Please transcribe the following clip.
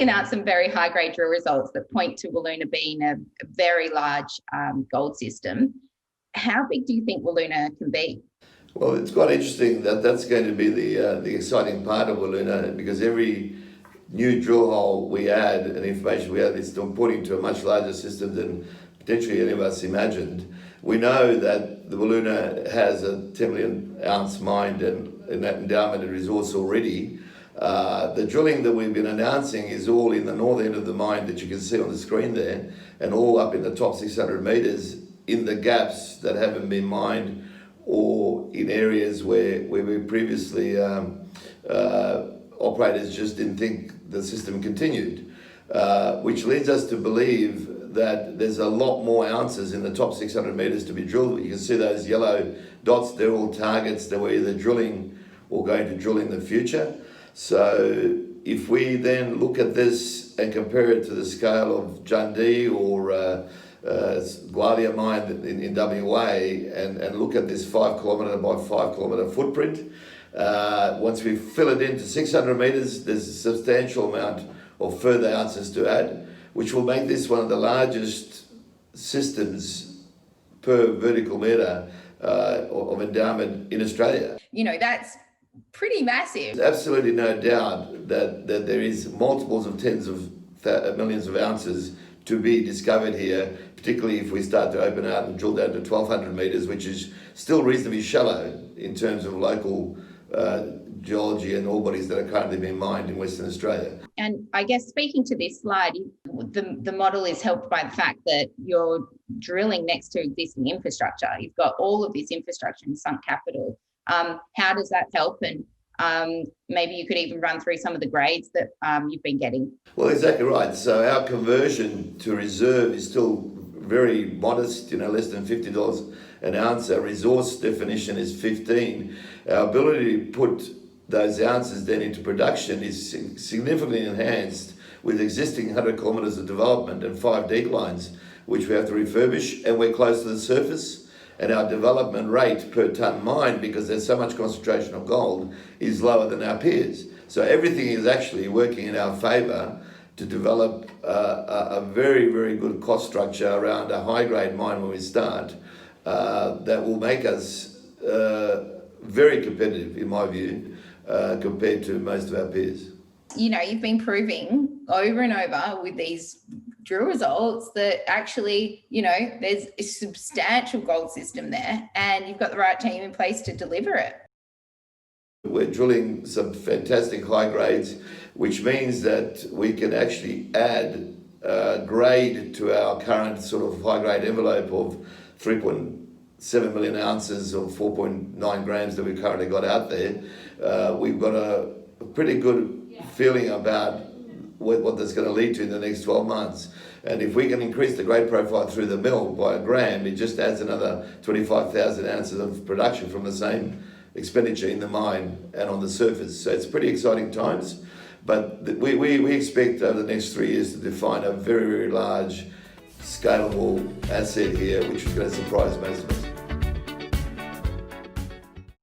recently announced some very high-grade drill results that point to Wiluna being a very large gold system. How big do you think Wiluna can be? Well, it's quite interesting that that's going to be the exciting part of Wiluna, because every new drill hole we add and information we add is pointing to a much larger system than potentially any of us imagined. We know that the Wiluna has a 10 million ounce mine and in that endowment and resource already. The drilling that we've been announcing is all in the north end of the mine that you can see on the screen there, and all up in the top 600 metres in the gaps that haven't been mined, or in areas where we previously operators just didn't think the system continued, which leads us to believe that there's a lot more ounces in the top 600 metres to be drilled. You can see those yellow dots, they're all targets that we're either drilling or going to drill in the future. So if we then look at this and compare it to the scale of Jundee or Gwalia mine in WA and look at this 5 kilometre by 5 kilometre footprint, once we fill it into 600 metres, there's a substantial amount of further ounces to add, which will make this one of the largest systems per vertical metre of endowment in Australia. You know, that's pretty massive. There's absolutely no doubt that there is multiples of tens of millions of ounces to be discovered here, particularly if we start to open out and drill down to 1,200 metres, which is still reasonably shallow in terms of local geology and ore bodies that are currently being mined in Western Australia. And I guess speaking to this slide, the model is helped by the fact that you're drilling next to existing infrastructure. You've got all of this infrastructure and sunk capital. How does that help? And maybe you could even run through some of the grades that you've been getting. Well, exactly right. So our conversion to reserve is still very modest, less than $50 an ounce. Our resource definition is 15. Our ability to put those ounces then into production is significantly enhanced with existing 100 kilometres of development and 5 declines, which we have to refurbish, and we're close to the surface. And our development rate per tonne mined, because there's so much concentration of gold, is lower than our peers. So everything is actually working in our favour to develop a very, very good cost structure around a high-grade mine when we start that will make us very competitive, in my view, compared to most of our peers. You've been proving over and over with these drill results that actually, there's a substantial gold system there and you've got the right team in place to deliver it. We're drilling some fantastic high grades, which means that we can actually add grade to our current sort of high grade envelope of 3.7 million ounces or 4.9 grams that we've currently got out there. We've got a pretty good feeling about what that's going to lead to in the next 12 months. And if we can increase the grade profile through the mill by a gram, it just adds another 25,000 ounces of production from the same expenditure in the mine and on the surface. So it's pretty exciting times. But we expect over the next 3 years to define a very, very large, scalable asset here, which is going to surprise most of us.